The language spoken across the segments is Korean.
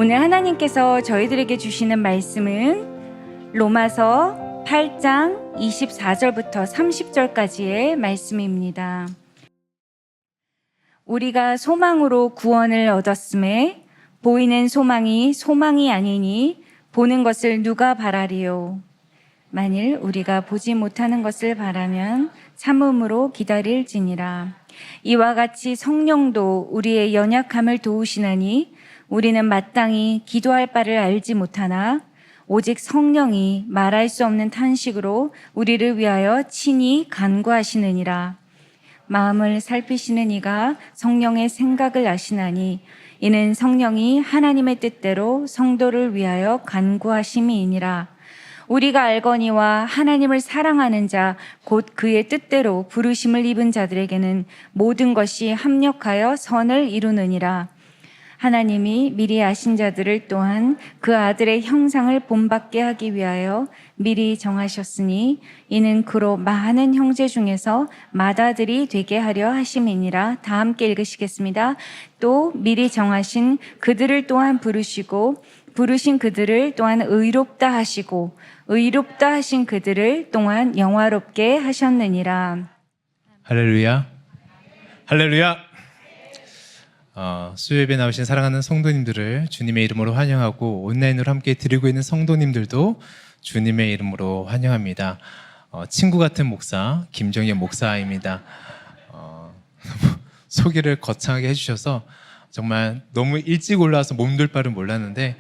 오늘 하나님께서 저희들에게 주시는 말씀은 로마서 8장 24절부터 30절까지의 말씀입니다. 우리가 소망으로 구원을 얻었음에 보이는 소망이 소망이 아니니 보는 것을 누가 바라리요? 만일 우리가 보지 못하는 것을 바라면 참음으로 기다릴지니라. 이와 같이 성령도 우리의 연약함을 도우시나니 우리는 마땅히 기도할 바를 알지 못하나 오직 성령이 말할 수 없는 탄식으로 우리를 위하여 친히 간구하시느니라. 마음을 살피시는 이가 성령의 생각을 아시나니 이는 성령이 하나님의 뜻대로 성도를 위하여 간구하심이니라. 우리가 알거니와 하나님을 사랑하는 자 곧 그의 뜻대로 부르심을 입은 자들에게는 모든 것이 합력하여 선을 이루느니라. 하나님이 미리 아신 자들을 또한 그 아들의 형상을 본받게 하기 위하여 미리 정하셨으니 이는 그로 많은 형제 중에서 맏아들이 되게 하려 하심이니라. 다 함께 읽으시겠습니다. 또 미리 정하신 그들을 또한 부르시고 부르신 그들을 또한 의롭다 하시고 의롭다 하신 그들을 또한 영화롭게 하셨느니라. 할렐루야. 할렐루야. 수요예배 나오신 사랑하는 성도님들을 주님의 이름으로 환영하고 온라인으로 함께 드리고 있는 성도님들도 주님의 이름으로 환영합니다. 친구 같은 목사 김정현 목사입니다. 소개를 거창하게 해주셔서 정말 너무 일찍 올라와서 몸둘 바를 몰랐는데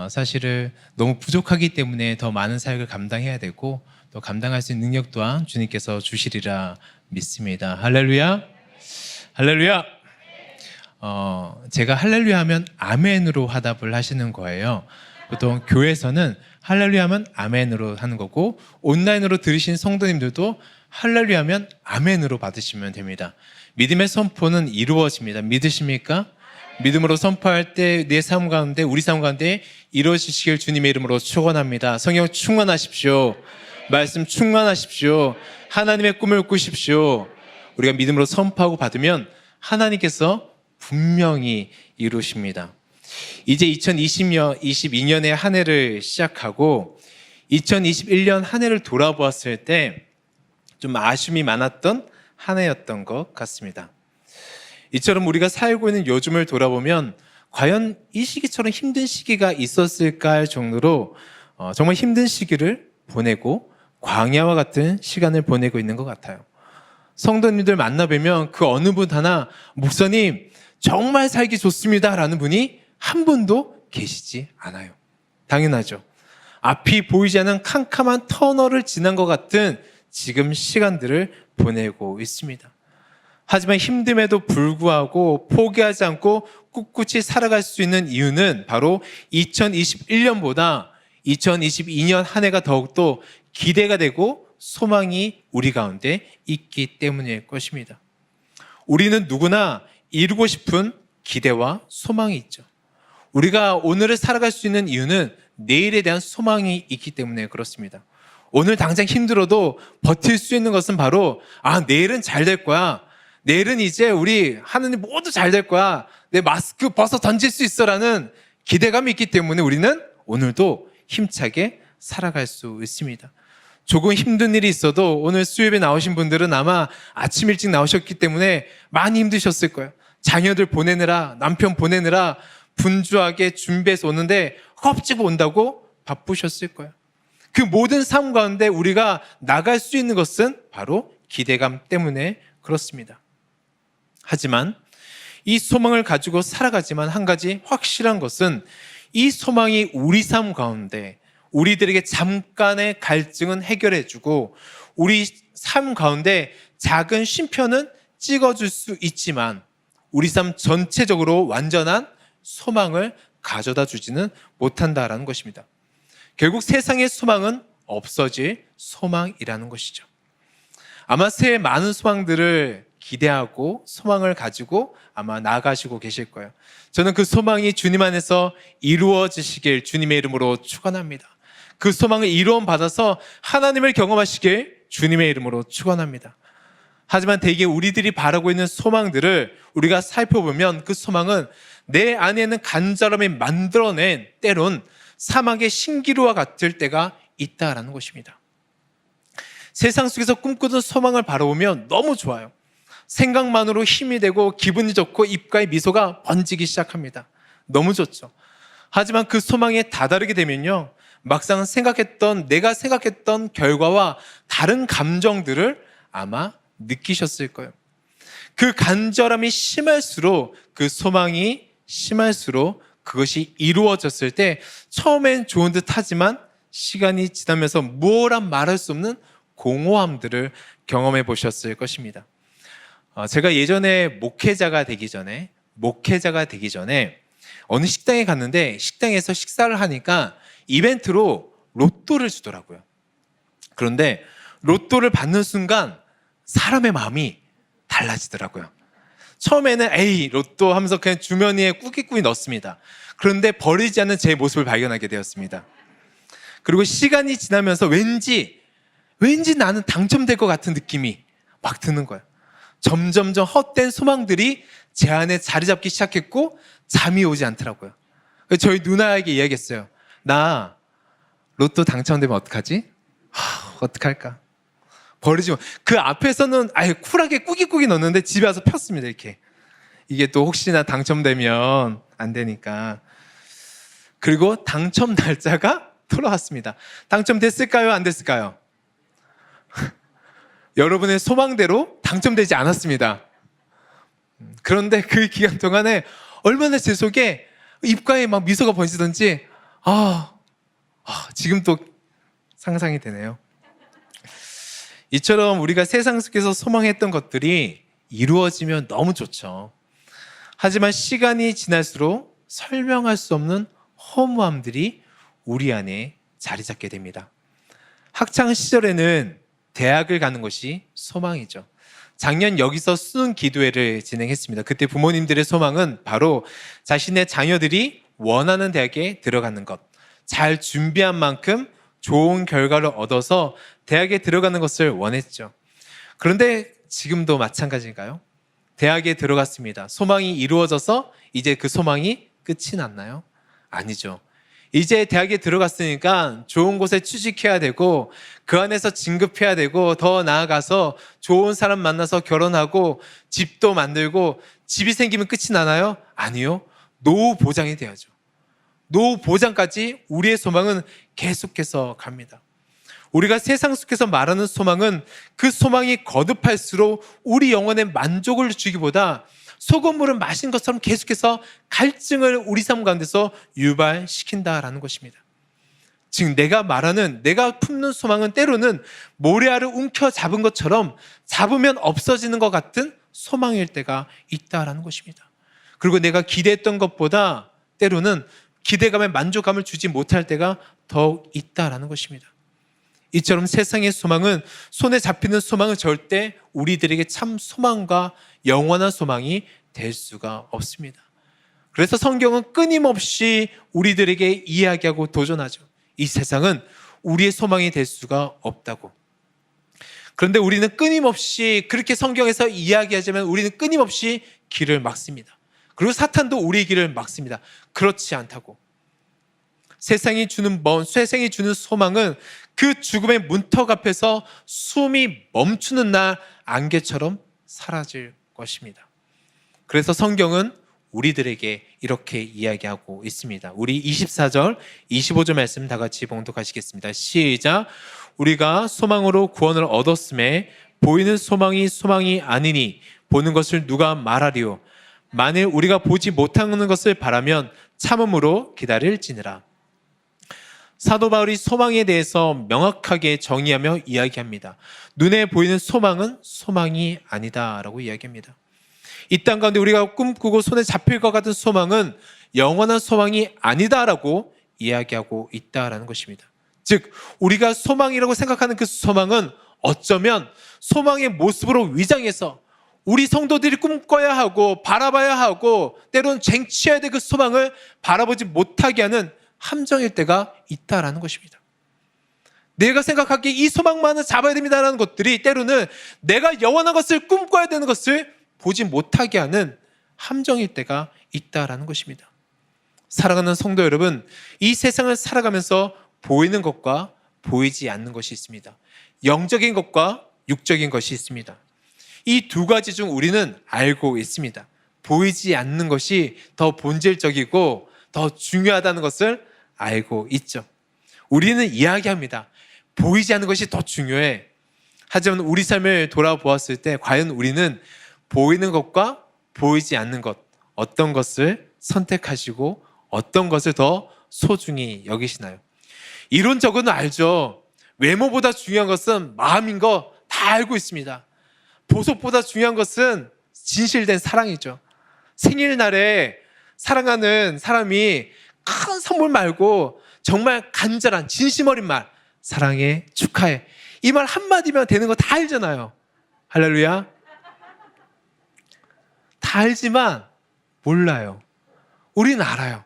사실은 너무 부족하기 때문에 더 많은 사역을 감당해야 되고 또 감당할 수 있는 능력 또한 주님께서 주시리라 믿습니다. 할렐루야. 할렐루야. 제가 할렐루야 하면 아멘으로 화답을 하시는 거예요. 보통 교회에서는 할렐루야 하면 아멘으로 하는 거고 온라인으로 들으신 성도님들도 할렐루야 하면 아멘으로 받으시면 됩니다. 믿음의 선포는 이루어집니다. 믿으십니까? 믿음으로 선포할 때 내 삶 가운데 우리 삶 가운데 이루어지시길 주님의 이름으로 축원합니다. 성령 충만하십시오. 말씀 충만하십시오. 하나님의 꿈을 꾸십시오. 우리가 믿음으로 선포하고 받으면 하나님께서 분명히 이루십니다. 이제 2022년의 한 해를 시작하고 2021년 한 해를 돌아보았을 때 좀 아쉬움이 많았던 한 해였던 것 같습니다. 이처럼 우리가 살고 있는 요즘을 돌아보면 과연 이 시기처럼 힘든 시기가 있었을까 할 정도로 정말 힘든 시기를 보내고 광야와 같은 시간을 보내고 있는 것 같아요. 성도님들 만나뵈면 그 어느 분 하나 목사님 정말 살기 좋습니다 라는 분이 한 분도 계시지 않아요. 당연하죠. 앞이 보이지 않는 캄캄한 터널을 지난 것 같은 지금 시간들을 보내고 있습니다. 하지만 힘듦에도 불구하고 포기하지 않고 꿋꿋이 살아갈 수 있는 이유는 바로 2021년보다 2022년 한 해가 더욱더 기대가 되고 소망이 우리 가운데 있기 때문일 것입니다. 우리는 누구나 이루고 싶은 기대와 소망이 있죠. 우리가 오늘을 살아갈 수 있는 이유는 내일에 대한 소망이 있기 때문에 그렇습니다. 오늘 당장 힘들어도 버틸 수 있는 것은 바로 내일은 잘 될 거야. 내일은 이제 우리 하느님 모두 잘 될 거야. 내 마스크 벗어 던질 수 있어라는 기대감이 있기 때문에 우리는 오늘도 힘차게 살아갈 수 있습니다. 조금 힘든 일이 있어도 오늘 수요예배 나오신 분들은 아마 아침 일찍 나오셨기 때문에 많이 힘드셨을 거예요. 자녀들 보내느라 남편 보내느라 분주하게 준비해서 오는데 겁지고 온다고 바쁘셨을 거예요. 그 모든 삶 가운데 우리가 나갈 수 있는 것은 바로 기대감 때문에 그렇습니다. 하지만 이 소망을 가지고 살아가지만 한 가지 확실한 것은 이 소망이 우리 삶 가운데 우리들에게 잠깐의 갈증은 해결해주고 우리 삶 가운데 작은 쉼표는 찍어줄 수 있지만 우리 삶 전체적으로 완전한 소망을 가져다 주지는 못한다라는 것입니다. 결국 세상의 소망은 없어질 소망이라는 것이죠. 아마 새해 많은 소망들을 기대하고 소망을 가지고 아마 나아가시고 계실 거예요. 저는 그 소망이 주님 안에서 이루어지시길 주님의 이름으로 축원합니다. 그 소망을 이루어 받아서 하나님을 경험하시길 주님의 이름으로 축원합니다. 하지만 대개 우리들이 바라고 있는 소망들을 우리가 살펴보면 그 소망은 내 안에는 간절함이 만들어낸 때론 사막의 신기루와 같을 때가 있다라는 것입니다. 세상 속에서 꿈꾸던 소망을 바라보면 너무 좋아요. 생각만으로 힘이 되고 기분이 좋고 입가에 미소가 번지기 시작합니다. 너무 좋죠. 하지만 그 소망에 다다르게 되면요, 막상 내가 생각했던 결과와 다른 감정들을 아마 느끼셨을 거예요. 그 간절함이 심할수록, 그 소망이 심할수록 그것이 이루어졌을 때 처음엔 좋은 듯 하지만 시간이 지나면서 무엇란 말할 수 없는 공허함들을 경험해 보셨을 것입니다. 제가 예전에 목회자가 되기 전에 어느 식당에 갔는데, 식당에서 식사를 하니까 이벤트로 로또를 주더라고요. 그런데 로또를 받는 순간 사람의 마음이 달라지더라고요. 처음에는 에이 로또 하면서 그냥 주머니에 꾸깃꾸깃 넣습니다. 그런데 버리지 않는 제 모습을 발견하게 되었습니다. 그리고 시간이 지나면서 왠지 나는 당첨될 것 같은 느낌이 막 드는 거예요. 점점점 헛된 소망들이 제 안에 자리 잡기 시작했고 잠이 오지 않더라고요. 저희 누나에게 이야기했어요. 나 로또 당첨되면 어떡하지? 어떡할까? 버리지 마. 그 앞에서는 아예 쿨하게 꾸깃꾸깃 넣었는데 집에 와서 폈습니다. 이렇게. 이게 또 혹시나 당첨되면 안 되니까. 그리고 당첨 날짜가 돌아왔습니다. 당첨됐을까요? 안 됐을까요? 여러분의 소망대로 당첨되지 않았습니다. 그런데 그 기간 동안에 얼마나 제 속에 입가에 막 미소가 번지던지 지금 또 상상이 되네요. 이처럼 우리가 세상 속에서 소망했던 것들이 이루어지면 너무 좋죠. 하지만 시간이 지날수록 설명할 수 없는 허무함들이 우리 안에 자리 잡게 됩니다. 학창 시절에는 대학을 가는 것이 소망이죠. 작년 여기서 수능 기도회를 진행했습니다. 그때 부모님들의 소망은 바로 자신의 자녀들이 원하는 대학에 들어가는 것, 잘 준비한 만큼 좋은 결과를 얻어서 대학에 들어가는 것을 원했죠. 그런데 지금도 마찬가지인가요? 대학에 들어갔습니다. 소망이 이루어져서 이제 그 소망이 끝이 났나요? 아니죠. 이제 대학에 들어갔으니까 좋은 곳에 취직해야 되고 그 안에서 진급해야 되고 더 나아가서 좋은 사람 만나서 결혼하고 집도 만들고 집이 생기면 끝이 나나요? 아니요. 노후 보장이 돼야죠. 노후 보장까지 우리의 소망은 계속해서 갑니다. 우리가 세상 속에서 말하는 소망은 그 소망이 거듭할수록 우리 영혼에 만족을 주기보다 소금물을 마신 것처럼 계속해서 갈증을 우리 삶 가운데서 유발시킨다라는 것입니다. 즉 내가 품는 소망은 때로는 모래알을 움켜잡은 것처럼 잡으면 없어지는 것 같은 소망일 때가 있다라는 것입니다. 그리고 내가 기대했던 것보다 때로는 기대감에 만족감을 주지 못할 때가 더욱 있다라는 것입니다. 이처럼 세상의 소망은, 손에 잡히는 소망은 절대 우리들에게 참 소망과 영원한 소망이 될 수가 없습니다. 그래서 성경은 끊임없이 우리들에게 이야기하고 도전하죠. 이 세상은 우리의 소망이 될 수가 없다고. 그런데 우리는 끊임없이, 그렇게 성경에서 이야기하지만 우리는 끊임없이 길을 막습니다. 그리고 사탄도 우리의 길을 막습니다. 그렇지 않다고. 세상이 주는 소망은 그 죽음의 문턱 앞에서 숨이 멈추는 날 안개처럼 사라질 것입니다. 그래서 성경은 우리들에게 이렇게 이야기하고 있습니다. 우리 24절, 25절 말씀 다 같이 봉독하시겠습니다. 시작. 우리가 소망으로 구원을 얻었음에 보이는 소망이 아니니 보는 것을 누가 말하리요. 만일 우리가 보지 못하는 것을 바라면 참음으로 기다릴지니라. 사도 바울이 소망에 대해서 명확하게 정의하며 이야기합니다. 눈에 보이는 소망은 소망이 아니다라고 이야기합니다. 이 땅 가운데 우리가 꿈꾸고 손에 잡힐 것 같은 소망은 영원한 소망이 아니다라고 이야기하고 있다라는 것입니다. 즉 우리가 소망이라고 생각하는 그 소망은 어쩌면 소망의 모습으로 위장해서 우리 성도들이 꿈꿔야 하고 바라봐야 하고 때로는 쟁취해야 될 그 소망을 바라보지 못하게 하는 함정일 때가 있다라는 것입니다. 내가 생각하기에 이 소망만은 잡아야 됩니다라는 것들이 때로는 내가 영원한 것을 꿈꿔야 되는 것을 보지 못하게 하는 함정일 때가 있다라는 것입니다. 사랑하는 성도 여러분, 이 세상을 살아가면서 보이는 것과 보이지 않는 것이 있습니다. 영적인 것과 육적인 것이 있습니다. 이 두 가지 중 우리는 알고 있습니다. 보이지 않는 것이 더 본질적이고 더 중요하다는 것을 알고 있죠. 우리는 이야기합니다. 보이지 않는 것이 더 중요해. 하지만 우리 삶을 돌아보았을 때 과연 우리는 보이는 것과 보이지 않는 것, 어떤 것을 선택하시고 어떤 것을 더 소중히 여기시나요? 이론적으로는 알죠. 외모보다 중요한 것은 마음인 거 다 알고 있습니다. 보석보다 중요한 것은 진실된 사랑이죠. 생일날에 사랑하는 사람이 큰 선물 말고 정말 간절한 진심 어린 말, 사랑해, 축하해, 이 말 한마디면 되는 거 다 알잖아요. 할렐루야. 다 알지만 몰라요. 우리는 알아요.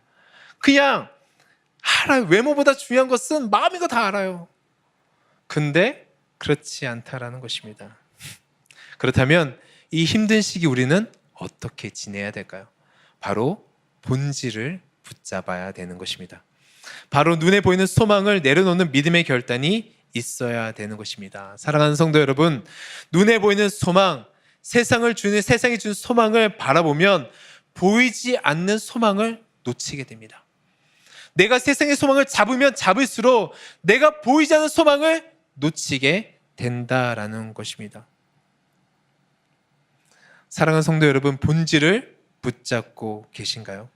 그냥 알아요. 외모보다 중요한 것은 마음인 거 다 알아요. 근데 그렇지 않다라는 것입니다. 그렇다면 이 힘든 시기 우리는 어떻게 지내야 될까요? 바로 본질을 붙잡아야 되는 것입니다. 바로 눈에 보이는 소망을 내려놓는 믿음의 결단이 있어야 되는 것입니다. 사랑하는 성도 여러분, 눈에 보이는 소망, 세상이 주는 소망을 바라보면 보이지 않는 소망을 놓치게 됩니다. 내가 세상의 소망을 잡으면 잡을수록 내가 보이지 않는 소망을 놓치게 된다라는 것입니다. 사랑하는 성도 여러분, 본질을 붙잡고 계신가요?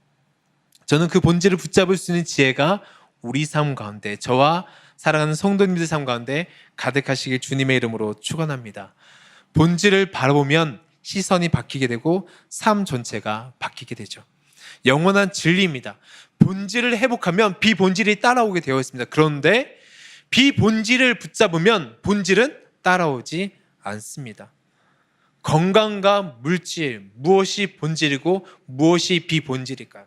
저는 그 본질을 붙잡을 수 있는 지혜가 우리 삶 가운데, 저와 사랑하는 성도님들 삶 가운데 가득하시길 주님의 이름으로 축원합니다. 본질을 바라보면 시선이 바뀌게 되고 삶 전체가 바뀌게 되죠. 영원한 진리입니다. 본질을 회복하면 비본질이 따라오게 되어 있습니다. 그런데 비본질을 붙잡으면 본질은 따라오지 않습니다. 건강과 물질, 무엇이 본질이고 무엇이 비본질일까요?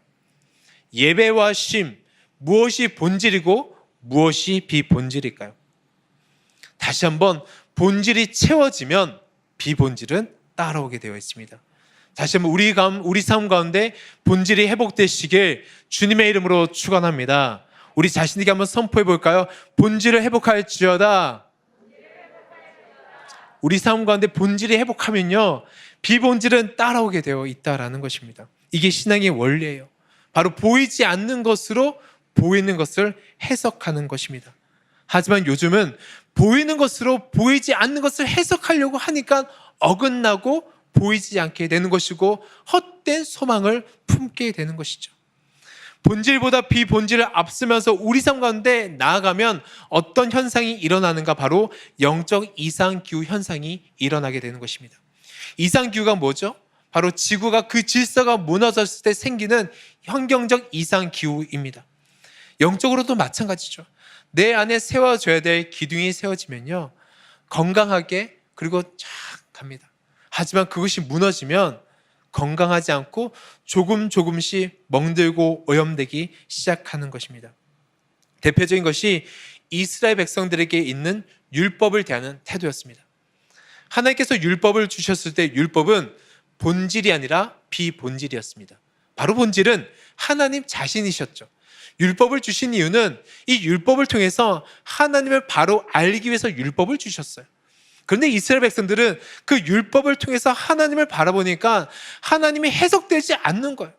예배와 쉼, 무엇이 본질이고 무엇이 비본질일까요? 다시 한번, 본질이 채워지면 비본질은 따라오게 되어 있습니다. 다시 한번 우리 삶 가운데 본질이 회복되시길 주님의 이름으로 축원합니다. 우리 자신에게 한번 선포해 볼까요? 본질을 회복할지어다. 우리 삶 가운데 본질이 회복하면요, 비본질은 따라오게 되어 있다라는 것입니다. 이게 신앙의 원리예요. 바로 보이지 않는 것으로 보이는 것을 해석하는 것입니다. 하지만 요즘은 보이는 것으로 보이지 않는 것을 해석하려고 하니까 어긋나고 보이지 않게 되는 것이고 헛된 소망을 품게 되는 것이죠. 본질보다 비본질을 앞서면서 우리 삶 가운데 나아가면 어떤 현상이 일어나는가? 바로 영적 이상기후 현상이 일어나게 되는 것입니다. 이상기후가 뭐죠? 바로 지구가 그 질서가 무너졌을 때 생기는 환경적 이상기후입니다. 영적으로도 마찬가지죠. 내 안에 세워져야 될 기둥이 세워지면요, 건강하게 그리고 쫙 갑니다. 하지만 그것이 무너지면 건강하지 않고 조금씩 멍들고 오염되기 시작하는 것입니다. 대표적인 것이 이스라엘 백성들에게 있는 율법을 대하는 태도였습니다. 하나님께서 율법을 주셨을 때 율법은 본질이 아니라 비본질이었습니다. 바로 본질은 하나님 자신이셨죠. 율법을 주신 이유는 이 율법을 통해서 하나님을 바로 알기 위해서 율법을 주셨어요. 그런데 이스라엘 백성들은 그 율법을 통해서 하나님을 바라보니까 하나님이 해석되지 않는 거예요.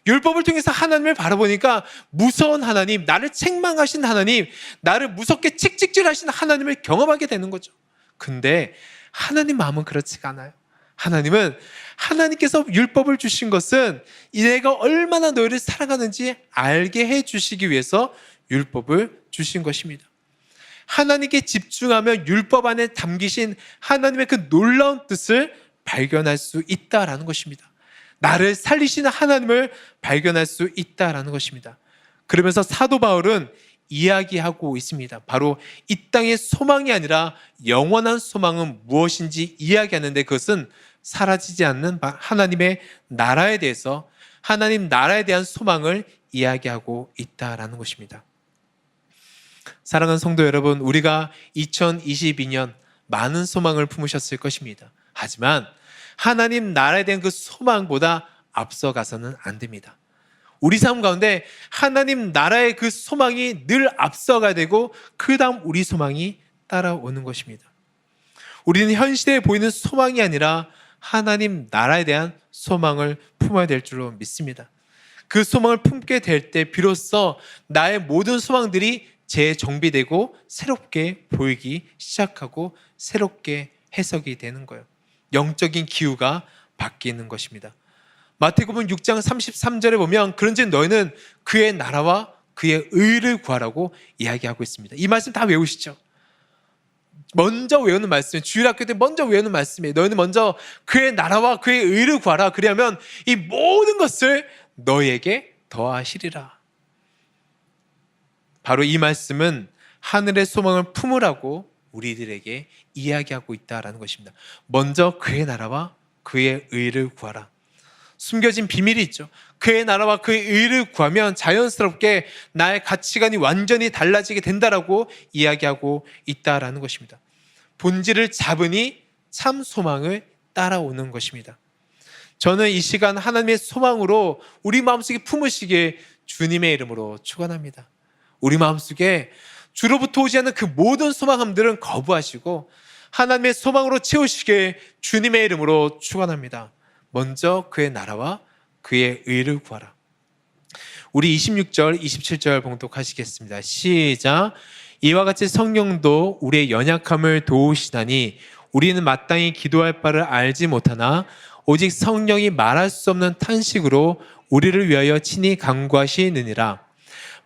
율법을 통해서 하나님을 바라보니까 무서운 하나님, 나를 책망하신 하나님, 나를 무섭게 책찍질하신 하나님을 경험하게 되는 거죠. 근데 하나님 마음은 그렇지가 않아요. 하나님은, 하나님께서 율법을 주신 것은 내가 얼마나 너희를 사랑하는지 알게 해주시기 위해서 율법을 주신 것입니다. 하나님께 집중하면 율법 안에 담기신 하나님의 그 놀라운 뜻을 발견할 수 있다라는 것입니다. 나를 살리시는 하나님을 발견할 수 있다라는 것입니다. 그러면서 사도 바울은 이야기하고 있습니다. 바로 이 땅의 소망이 아니라 영원한 소망은 무엇인지 이야기하는데, 그것은 사라지지 않는 하나님의 나라에 대해서, 하나님 나라에 대한 소망을 이야기하고 있다라는 것입니다. 사랑하는 성도 여러분, 우리가 2022년 많은 소망을 품으셨을 것입니다. 하지만 하나님 나라에 대한 그 소망보다 앞서가서는 안 됩니다. 우리 삶 가운데 하나님 나라의 그 소망이 늘 앞서가야 되고 그 다음 우리 소망이 따라오는 것입니다. 우리는 현 시대에 보이는 소망이 아니라 하나님 나라에 대한 소망을 품어야 될 줄로 믿습니다. 그 소망을 품게 될 때 비로소 나의 모든 소망들이 재정비되고 새롭게 보이기 시작하고 새롭게 해석이 되는 거예요. 영적인 기후가 바뀌는 것입니다. 마태복음 6장 33절에 보면 그런즉 너희는 그의 나라와 그의 의를 구하라고 이야기하고 있습니다. 이 말씀 다 외우시죠? 먼저 외우는 말씀이에요. 주일학교 때 먼저 외우는 말씀이에요. 너희는 먼저 그의 나라와 그의 의를 구하라. 그리하면 이 모든 것을 너희에게 더하시리라. 바로 이 말씀은 하늘의 소망을 품으라고 우리들에게 이야기하고 있다라는 것입니다. 먼저 그의 나라와 그의 의를 구하라. 숨겨진 비밀이 있죠. 그의 나라와 그의 의를 구하면 자연스럽게 나의 가치관이 완전히 달라지게 된다라고 이야기하고 있다라는 것입니다. 본질을 잡으니 참 소망을 따라오는 것입니다. 저는 이 시간 하나님의 소망으로 우리 마음속에 품으시길 주님의 이름으로 축원합니다. 우리 마음속에 주로부터 오지 않는 그 모든 소망함들은 거부하시고 하나님의 소망으로 채우시길 주님의 이름으로 축원합니다. 먼저 그의 나라와 그의 의를 구하라. 우리 26절, 27절 봉독하시겠습니다. 시작. 이와 같이 성령도 우리의 연약함을 도우시다니 우리는 마땅히 기도할 바를 알지 못하나 오직 성령이 말할 수 없는 탄식으로 우리를 위하여 친히 간구하시느니라.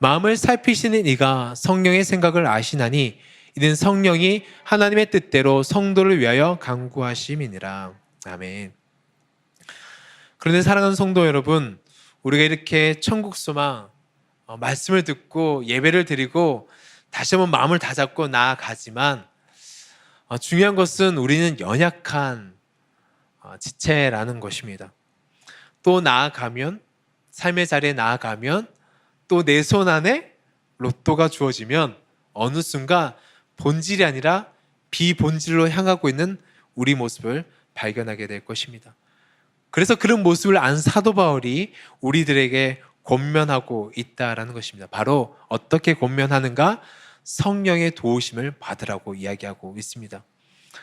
마음을 살피시는 이가 성령의 생각을 아시나니 이는 성령이 하나님의 뜻대로 성도를 위하여 간구하심이니라. 아멘. 그런데 사랑하는 성도 여러분, 우리가 이렇게 천국 소망 말씀을 듣고 예배를 드리고 다시 한번 마음을 다잡고 나아가지만 중요한 것은 우리는 연약한 지체라는 것입니다. 또 나아가면 삶의 자리에 나아가면 또 내 손 안에 로또가 주어지면 어느 순간 본질이 아니라 비본질로 향하고 있는 우리 모습을 발견하게 될 것입니다. 그래서 그런 모습을 안 사도 바울이 우리들에게 권면하고 있다라는 것입니다. 바로 어떻게 권면하는가? 성령의 도우심을 받으라고 이야기하고 있습니다.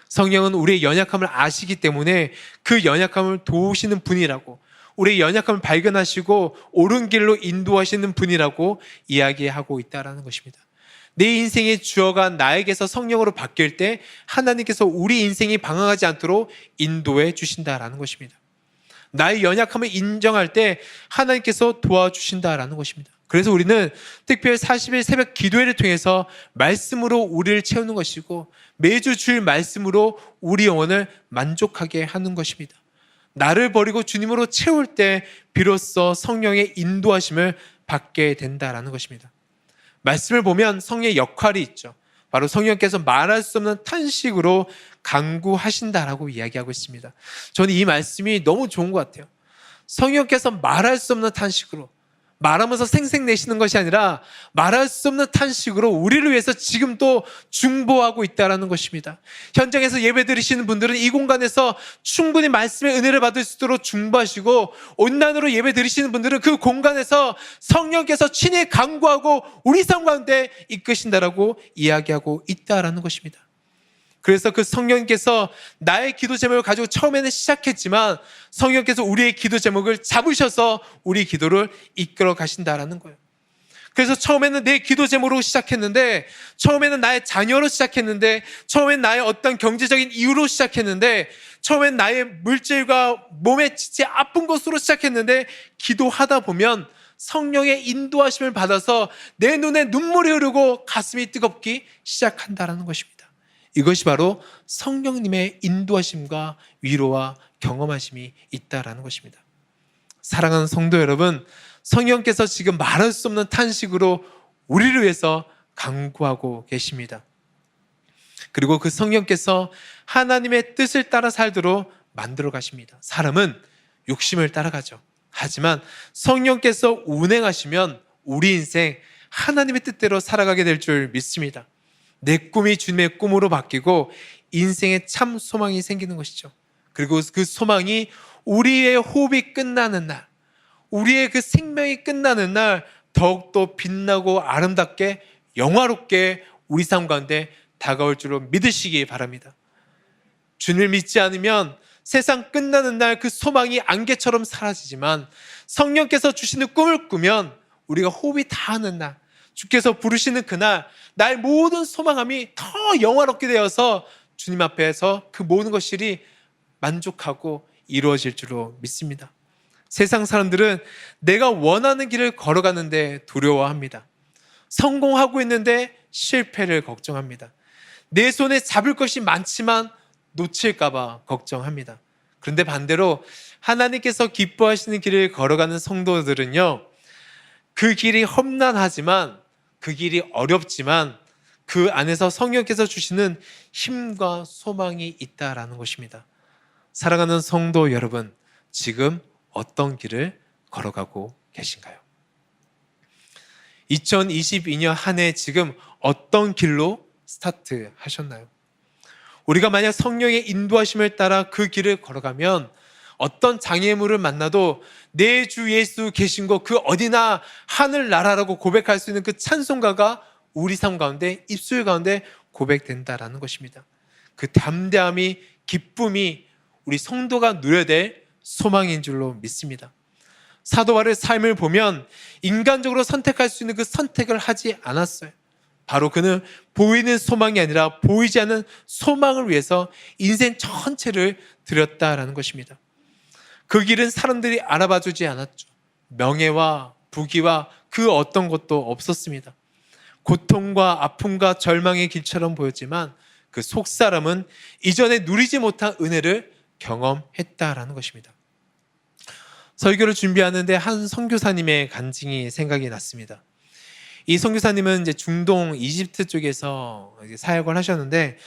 성령은 우리의 연약함을 아시기 때문에 그 연약함을 도우시는 분이라고, 우리의 연약함을 발견하시고 옳은 길로 인도하시는 분이라고 이야기하고 있다는 것입니다. 내 인생의 주어가 나에게서 성령으로 바뀔 때 하나님께서 우리 인생이 방황하지 않도록 인도해 주신다라는 것입니다. 나의 연약함을 인정할 때 하나님께서 도와주신다라는 것입니다. 그래서 우리는 특별 40일 새벽 기도회를 통해서 말씀으로 우리를 채우는 것이고 매주 주일 말씀으로 우리 영혼을 만족하게 하는 것입니다. 나를 버리고 주님으로 채울 때 비로소 성령의 인도하심을 받게 된다라는 것입니다. 말씀을 보면 성령의 역할이 있죠. 바로 성령께서 말할 수 없는 탄식으로 간구하신다라고 이야기하고 있습니다. 저는 이 말씀이 너무 좋은 것 같아요. 성령께서 말할 수 없는 탄식으로, 말하면서 생색내시는 것이 아니라 말할 수 없는 탄식으로 우리를 위해서 지금도 중보하고 있다는 것입니다. 현장에서 예배 드리시는 분들은 이 공간에서 충분히 말씀의 은혜를 받을 수 있도록 중보하시고, 온라인으로 예배 드리시는 분들은 그 공간에서 성령께서 친히 간구하고 우리 삶 가운데 이끄신다라고 이야기하고 있다는 것입니다. 그래서 그 성령께서 나의 기도 제목을 가지고 처음에는 시작했지만 성령께서 우리의 기도 제목을 잡으셔서 우리 기도를 이끌어 가신다라는 거예요. 그래서 처음에는 내 기도 제목으로 시작했는데, 처음에는 나의 자녀로 시작했는데, 처음엔 나의 어떤 경제적인 이유로 시작했는데, 처음엔 나의 물질과 몸의 지체 아픈 것으로 시작했는데, 기도하다 보면 성령의 인도하심을 받아서 내 눈에 눈물이 흐르고 가슴이 뜨겁기 시작한다라는 것입니다. 이것이 바로 성령님의 인도하심과 위로와 경험하심이 있다라는 것입니다. 사랑하는 성도 여러분, 성령께서 지금 말할 수 없는 탄식으로 우리를 위해서 간구하고 계십니다. 그리고 그 성령께서 하나님의 뜻을 따라 살도록 만들어 가십니다. 사람은 욕심을 따라가죠. 하지만 성령께서 운행하시면 우리 인생 하나님의 뜻대로 살아가게 될 줄 믿습니다. 내 꿈이 주님의 꿈으로 바뀌고 인생에 참 소망이 생기는 것이죠. 그리고 그 소망이 우리의 호흡이 끝나는 날, 우리의 그 생명이 끝나는 날 더욱더 빛나고 아름답게 영화롭게 우리 삶 가운데 다가올 줄로 믿으시기 바랍니다. 주님을 믿지 않으면 세상 끝나는 날 그 소망이 안개처럼 사라지지만 성령께서 주시는 꿈을 꾸면 우리가 호흡이 다하는 날, 주께서 부르시는 그날 나의 모든 소망함이 더 영화롭게 되어서 주님 앞에서 그 모든 것들이 만족하고 이루어질 줄로 믿습니다. 세상 사람들은 내가 원하는 길을 걸어가는데 두려워합니다. 성공하고 있는데 실패를 걱정합니다. 내 손에 잡을 것이 많지만 놓칠까봐 걱정합니다. 그런데 반대로 하나님께서 기뻐하시는 길을 걸어가는 성도들은요, 그 길이 험난하지만, 그 길이 어렵지만 그 안에서 성령께서 주시는 힘과 소망이 있다라는 것입니다. 사랑하는 성도 여러분, 지금 어떤 길을 걸어가고 계신가요? 2022년 한 해 지금 어떤 길로 스타트 하셨나요? 우리가 만약 성령의 인도하심을 따라 그 길을 걸어가면 어떤 장애물을 만나도 내 주 예수 계신 곳 그 어디나 하늘나라라고 고백할 수 있는 그 찬송가가 우리 삶 가운데 입술 가운데 고백된다라는 것입니다. 그 담대함이 기쁨이 우리 성도가 누려야 될 소망인 줄로 믿습니다. 사도 바울의 삶을 보면 인간적으로 선택할 수 있는 그 선택을 하지 않았어요. 바로 그는 보이는 소망이 아니라 보이지 않는 소망을 위해서 인생 전체를 드렸다라는 것입니다. 그 길은 사람들이 알아봐주지 않았죠. 명예와 부귀와 그 어떤 것도 없었습니다. 고통과 아픔과 절망의 길처럼 보였지만 그 속사람은 이전에 누리지 못한 은혜를 경험했다라는 것입니다. 설교를 준비하는데 한 선교사님의 간증이 생각이 났습니다. 이 선교사님은 이제 중동 이집트 쪽에서 사역을 하셨는데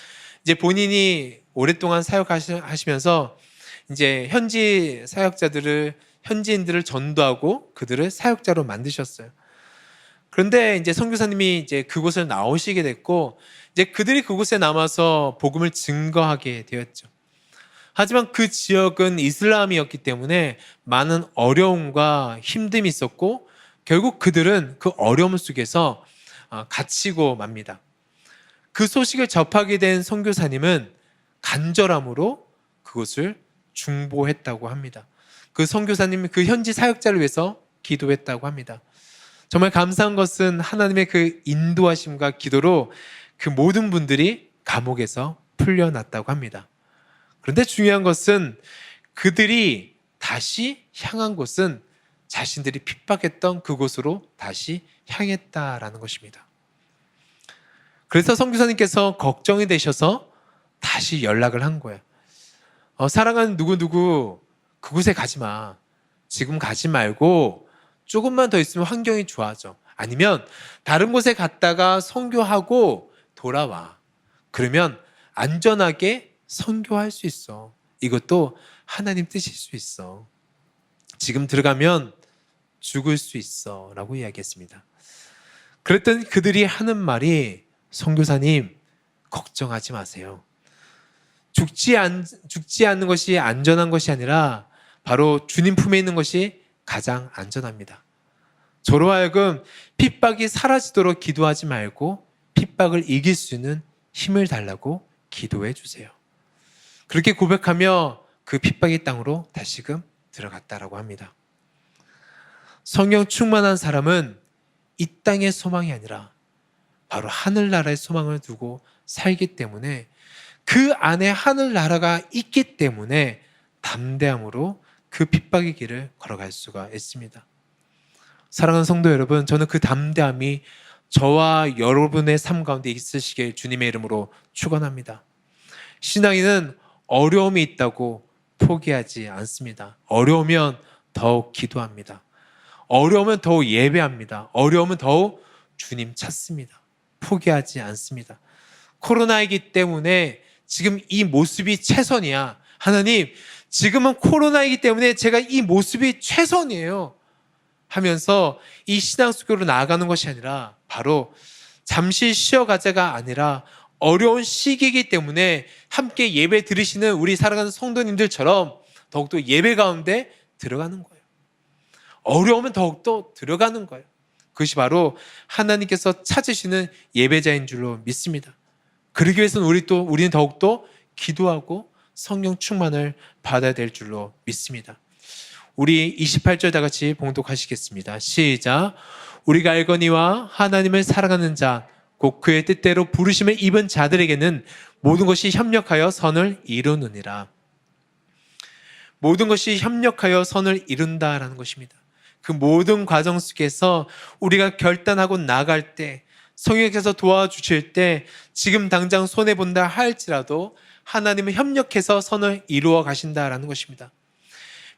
이제 본인이 오랫동안 사역하시면서 이제 현지 사역자들을 현지인들을 전도하고 그들을 사역자로 만드셨어요. 그런데 이제 선교사님이 이제 그곳을 나오시게 됐고 이제 그들이 그곳에 남아서 복음을 증거하게 되었죠. 하지만 그 지역은 이슬람이었기 때문에 많은 어려움과 힘듦이 있었고 결국 그들은 그 어려움 속에서 갇히고 맙니다. 그 소식을 접하게 된 선교사님은 간절함으로 그곳을 중보했다고 합니다. 그 선교사님이 그 현지 사역자를 위해서 기도했다고 합니다. 정말 감사한 것은 하나님의 그 인도하심과 기도로 그 모든 분들이 감옥에서 풀려났다고 합니다. 그런데 중요한 것은 그들이 다시 향한 곳은 자신들이 핍박했던 그곳으로 다시 향했다라는 것입니다. 그래서 선교사님께서 걱정이 되셔서 다시 연락을 한 거예요. 사랑하는 누구누구 그곳에 가지 마. 지금 가지 말고 조금만 더 있으면 환경이 좋아져. 아니면 다른 곳에 갔다가 선교하고 돌아와. 그러면 안전하게 선교할 수 있어. 이것도 하나님 뜻일 수 있어. 지금 들어가면 죽을 수 있어 라고 이야기했습니다. 그랬더니 그들이 하는 말이 선교사님 걱정하지 마세요. 죽지 않는 것이 안전한 것이 아니라 바로 주님 품에 있는 것이 가장 안전합니다. 저로 하여금 핍박이 사라지도록 기도하지 말고 핍박을 이길 수 있는 힘을 달라고 기도해 주세요. 그렇게 고백하며 그 핍박의 땅으로 다시금 들어갔다라고 합니다. 성령 충만한 사람은 이 땅의 소망이 아니라 바로 하늘나라의 소망을 두고 살기 때문에 그 안에 하늘나라가 있기 때문에 담대함으로 그 핍박의 길을 걸어갈 수가 있습니다. 사랑하는 성도 여러분, 저는 그 담대함이 저와 여러분의 삶 가운데 있으시길 주님의 이름으로 축원합니다. 신앙인은 어려움이 있다고 포기하지 않습니다. 어려우면 더욱 기도합니다. 어려우면 더욱 예배합니다. 어려우면 더욱 주님 찾습니다. 포기하지 않습니다. 코로나이기 때문에 지금 이 모습이 최선이야. 하나님, 지금은 코로나이기 때문에 제가 이 모습이 최선이에요. 하면서 이 신앙 속으로 나아가는 것이 아니라 바로 잠시 쉬어가자가 아니라 어려운 시기이기 때문에 함께 예배 드리시는 우리 사랑하는 성도님들처럼 더욱더 예배 가운데 들어가는 거예요. 어려우면 더욱더 들어가는 거예요. 그것이 바로 하나님께서 찾으시는 예배자인 줄로 믿습니다. 그러기 위해서는 우리는 더욱더 기도하고 성령 충만을 받아야 될 줄로 믿습니다. 우리 28절 다 같이 봉독하시겠습니다. 시작. 우리가 알거니와 하나님을 사랑하는 자 곧 그의 뜻대로 부르심을 입은 자들에게는 모든 것이 협력하여 선을 이루느니라. 모든 것이 협력하여 선을 이룬다라는 것입니다. 그 모든 과정 속에서 우리가 결단하고 나갈 때, 성령께서 도와주실 때, 지금 당장 손해본다 할지라도 하나님은 협력해서 선을 이루어 가신다라는 것입니다.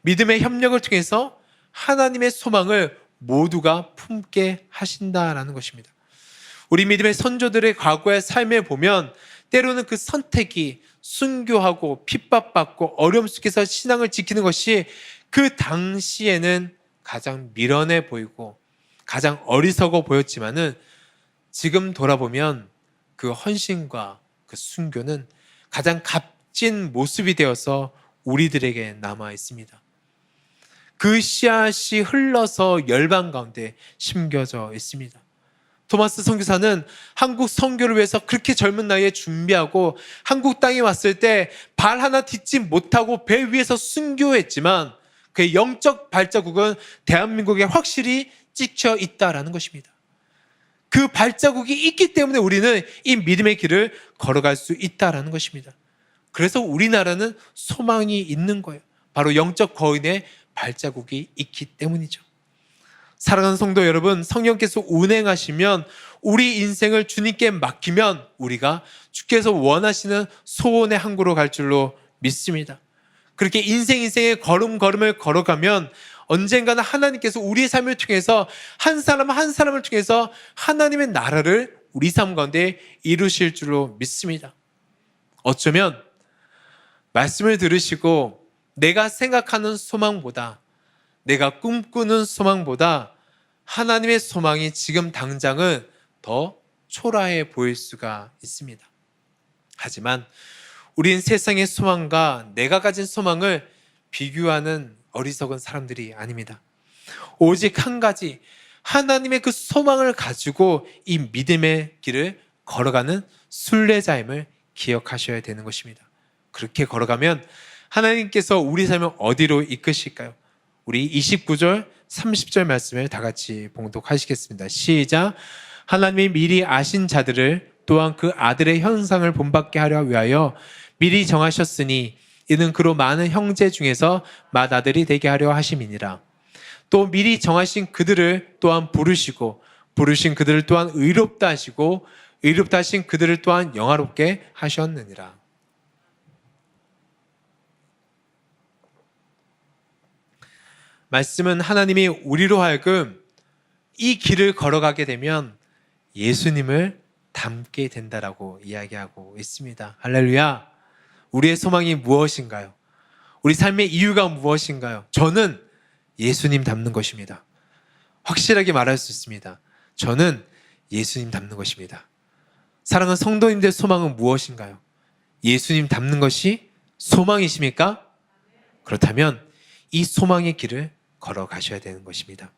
믿음의 협력을 통해서 하나님의 소망을 모두가 품게 하신다라는 것입니다. 우리 믿음의 선조들의 과거의 삶에 보면 때로는 그 선택이 순교하고 핍박받고 어려움 속에서 신앙을 지키는 것이 그 당시에는 가장 미련해 보이고 가장 어리석어 보였지만은 지금 돌아보면 그 헌신과 그 순교는 가장 값진 모습이 되어서 우리들에게 남아 있습니다. 그 씨앗이 흘러서 열방 가운데 심겨져 있습니다. 토마스 선교사는 한국 선교를 위해서 그렇게 젊은 나이에 준비하고 한국 땅에 왔을 때 발 하나 딛지 못하고 배 위에서 순교했지만 그의 영적 발자국은 대한민국에 확실히 찍혀 있다라는 것입니다. 그 발자국이 있기 때문에 우리는 이 믿음의 길을 걸어갈 수 있다라는 것입니다. 그래서 우리나라는 소망이 있는 거예요. 바로 영적 거인의 발자국이 있기 때문이죠. 사랑하는 성도 여러분, 성령께서 운행하시면 우리 인생을 주님께 맡기면 우리가 주께서 원하시는 소원의 항구로 갈 줄로 믿습니다. 그렇게 인생의 걸음걸음을 걸어가면 언젠가는 하나님께서 우리의 삶을 통해서 한 사람 한 사람을 통해서 하나님의 나라를 우리 삶 가운데 이루실 줄로 믿습니다. 어쩌면 말씀을 들으시고 내가 생각하는 소망보다, 내가 꿈꾸는 소망보다 하나님의 소망이 지금 당장은 더 초라해 보일 수가 있습니다. 하지만 우린 세상의 소망과 내가 가진 소망을 비교하는 어리석은 사람들이 아닙니다. 오직 한 가지, 하나님의 그 소망을 가지고 이 믿음의 길을 걸어가는 순례자임을 기억하셔야 되는 것입니다. 그렇게 걸어가면 하나님께서 우리 삶을 어디로 이끄실까요? 우리 29절, 30절 말씀을 다 같이 봉독하시겠습니다. 시작. 하나님이 미리 아신 자들을 또한 그 아들의 형상을 본받게 하려 위하여 미리 정하셨으니 이는 그로 많은 형제 중에서 맏아들이 되게 하려 하심이니라. 또 미리 정하신 그들을 또한 부르시고 부르신 그들을 또한 의롭다 하시고 의롭다 하신 그들을 또한 영화롭게 하셨느니라. 말씀은 하나님이 우리로 하여금 이 길을 걸어가게 되면 예수님을 닮게 된다라고 이야기하고 있습니다. 할렐루야. 우리의 소망이 무엇인가요? 우리 삶의 이유가 무엇인가요? 저는 예수님 닮는 것입니다. 확실하게 말할 수 있습니다. 저는 예수님 닮는 것입니다. 사랑하는 성도님들의 소망은 무엇인가요? 예수님 닮는 것이 소망이십니까? 그렇다면 이 소망의 길을 걸어가셔야 되는 것입니다.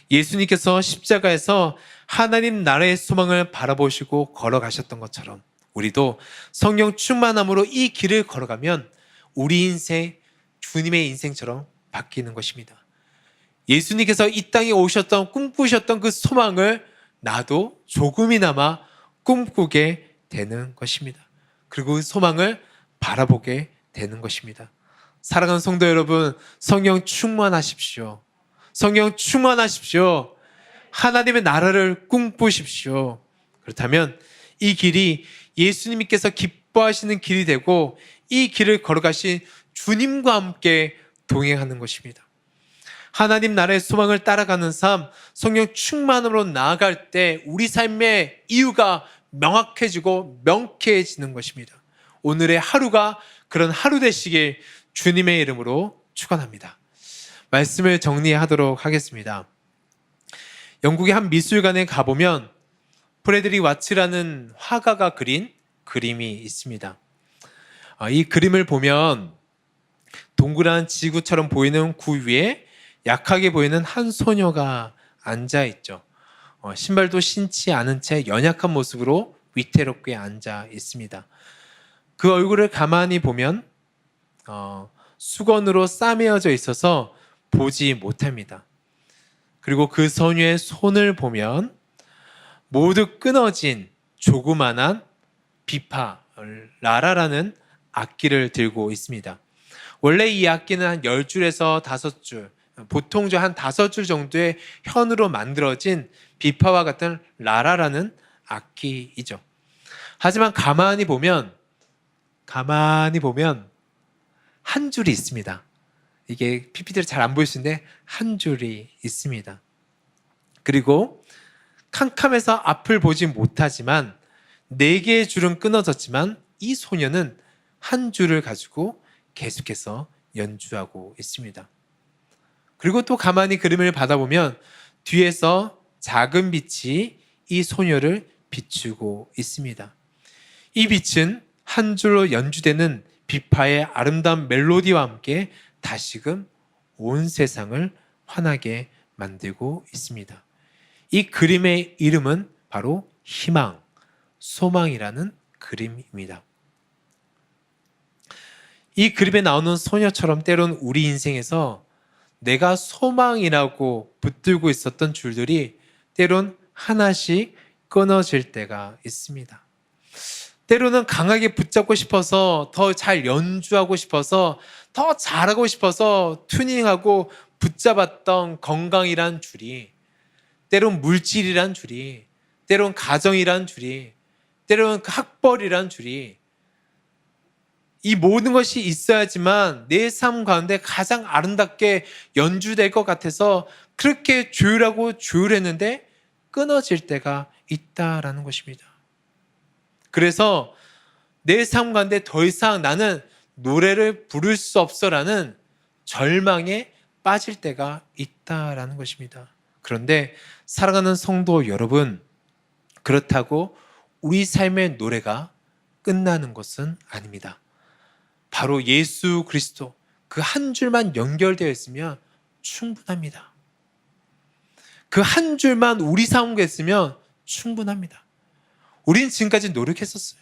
예수님께서 십자가에서 하나님 나라의 소망을 바라보시고 걸어가셨던 것처럼 우리도 성령 충만함으로 이 길을 걸어가면 우리 인생, 주님의 인생처럼 바뀌는 것입니다. 예수님께서 이 땅에 오셨던, 꿈꾸셨던 그 소망을 나도 조금이나마 꿈꾸게 되는 것입니다. 그리고 그 소망을 바라보게 되는 것입니다. 사랑하는 성도 여러분, 성령 충만하십시오. 성령 충만하십시오. 하나님의 나라를 꿈꾸십시오. 그렇다면 이 길이 예수님께서 기뻐하시는 길이 되고 이 길을 걸어가신 주님과 함께 동행하는 것입니다. 하나님 나라의 소망을 따라가는 삶, 성령 충만으로 나아갈 때 우리 삶의 이유가 명확해지고 명쾌해지는 것입니다. 오늘의 하루가 그런 하루 되시길 주님의 이름으로 축원합니다. 말씀을 정리하도록 하겠습니다. 영국의 한 미술관에 가보면 프레드릭 와츠라는 화가가 그린 그림이 있습니다. 이 그림을 보면 동그란 지구처럼 보이는 구 위에 약하게 보이는 한 소녀가 앉아 있죠. 신발도 신지 않은 채 연약한 모습으로 위태롭게 앉아 있습니다. 그 얼굴을 가만히 보면 수건으로 싸매어져 있어서 보지 못합니다. 그리고 그 소녀의 손을 보면 모두 끊어진 조그만한 비파, 라라라는 악기를 들고 있습니다. 원래 이 악기는 한 10줄에서 5줄, 보통 한 5줄 정도의 현으로 만들어진 비파와 같은 라라라는 악기이죠. 하지만 가만히 보면 한 줄이 있습니다. 이게 PPT를 잘 안 보이시는데 한 줄이 있습니다. 그리고 캄캄해서 앞을 보지 못하지만 4개의 줄은 끊어졌지만 이 소녀는 한 줄을 가지고 계속해서 연주하고 있습니다. 그리고 또 가만히 그림을 받아보면 뒤에서 작은 빛이 이 소녀를 비추고 있습니다. 이 빛은 한 줄로 연주되는 비파의 아름다운 멜로디와 함께 다시금 온 세상을 환하게 만들고 있습니다. 이 그림의 이름은 바로 희망, 소망이라는 그림입니다. 이 그림에 나오는 소녀처럼 때론 우리 인생에서 내가 소망이라고 붙들고 있었던 줄들이 때론 하나씩 끊어질 때가 있습니다. 때로는 강하게 붙잡고 싶어서, 더 잘 연주하고 싶어서, 더 잘하고 싶어서 튜닝하고 붙잡았던 건강이란 줄이, 때론 물질이란 줄이, 때론 가정이란 줄이, 때론 학벌이란 줄이, 이 모든 것이 있어야지만 내 삶 가운데 가장 아름답게 연주될 것 같아서 그렇게 조율했는데 끊어질 때가 있다라는 것입니다. 그래서 내 삶 가운데 더 이상 나는 노래를 부를 수 없어라는 절망에 빠질 때가 있다라는 것입니다. 그런데 사랑하는 성도 여러분, 그렇다고 우리 삶의 노래가 끝나는 것은 아닙니다. 바로 예수 그리스도 그 한 줄만 연결되어 있으면 충분합니다. 그 한 줄만 우리 삶에 있으면 충분합니다. 우리는 지금까지 노력했었어요.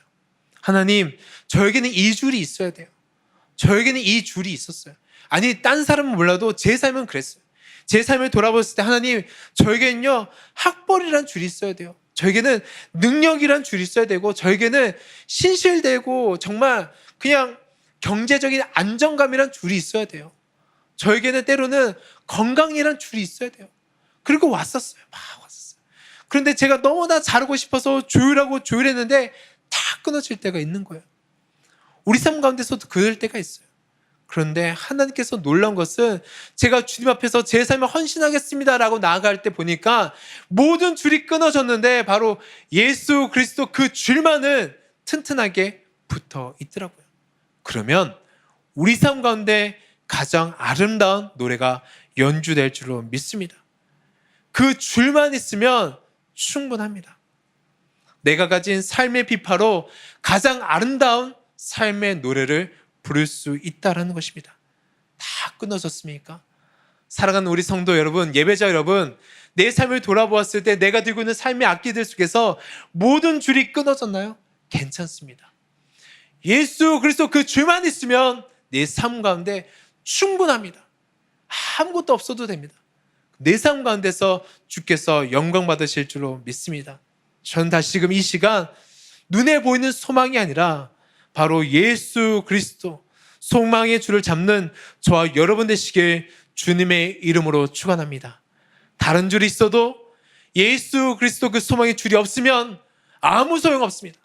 하나님, 저에게는 이 줄이 있어야 돼요. 저에게는 이 줄이 있었어요. 아니, 딴 사람은 몰라도 제 삶은 그랬어요. 제 삶을 돌아봤을 때 하나님, 저에게는요 학벌이란 줄이 있어야 돼요. 저에게는 능력이란 줄이 있어야 되고, 저에게는 신실되고 정말 그냥 경제적인 안정감이란 줄이 있어야 돼요. 저에게는 때로는 건강이란 줄이 있어야 돼요. 그리고 왔었어요. 왔었어요. 그런데 제가 너무나 잘하고 싶어서 조율했는데 다 끊어질 때가 있는 거예요. 우리 삶 가운데서도 그럴 때가 있어요. 그런데 하나님께서 놀라운 것은 제가 주님 앞에서 제 삶을 헌신하겠습니다라고 나아갈 때 보니까 모든 줄이 끊어졌는데 바로 예수 그리스도 그 줄만은 튼튼하게 붙어 있더라고요. 그러면 우리 삶 가운데 가장 아름다운 노래가 연주될 줄로 믿습니다. 그 줄만 있으면 충분합니다. 내가 가진 삶의 비파로 가장 아름다운 삶의 노래를 부를 수 있다라는 것입니다. 다 끊어졌습니까? 사랑하는 우리 성도 여러분, 예배자 여러분, 내 삶을 돌아보았을 때 내가 들고 있는 삶의 악기들 속에서 모든 줄이 끊어졌나요? 괜찮습니다. 예수 그리스도 그 줄만 있으면 내 삶 가운데 충분합니다. 아무것도 없어도 됩니다. 내 삶 가운데서 주께서 영광 받으실 줄로 믿습니다. 전 다시금 이 시간 눈에 보이는 소망이 아니라 바로 예수 그리스도 소망의 줄을 잡는 저와 여러분 되시길 주님의 이름으로 축원합니다. 다른 줄이 있어도 예수 그리스도 그 소망의 줄이 없으면 아무 소용 없습니다.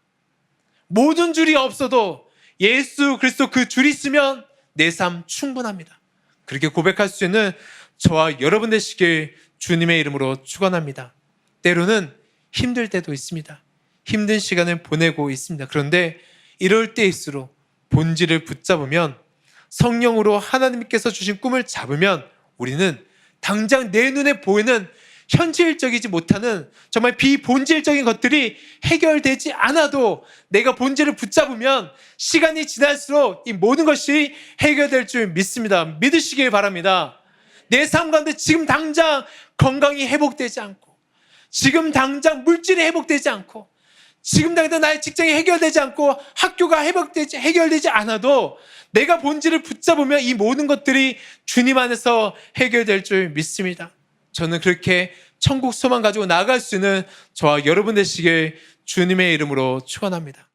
모든 줄이 없어도 예수 그리스도 그 줄이 있으면 내 삶 충분합니다. 그렇게 고백할 수 있는 저와 여러분 되시길 주님의 이름으로 축원합니다. 때로는 힘들 때도 있습니다. 힘든 시간을 보내고 있습니다. 그런데 이럴 때일수록 본질을 붙잡으면, 성령으로 하나님께서 주신 꿈을 잡으면 우리는 당장 내 눈에 보이는 현실적이지 못하는 정말 비본질적인 것들이 해결되지 않아도 내가 본질을 붙잡으면 시간이 지날수록 이 모든 것이 해결될 줄 믿습니다. 믿으시길 바랍니다. 내 삶 가운데 지금 당장 건강이 회복되지 않고, 지금 당장 물질이 회복되지 않고, 지금 당장 나의 직장이 해결되지 않고, 학교가 해결되지 않아도 내가 본질을 붙잡으면 이 모든 것들이 주님 안에서 해결될 줄 믿습니다. 저는 그렇게 천국 소망 가지고 나아갈 수 있는 저와 여러분 되시길 주님의 이름으로 축원합니다.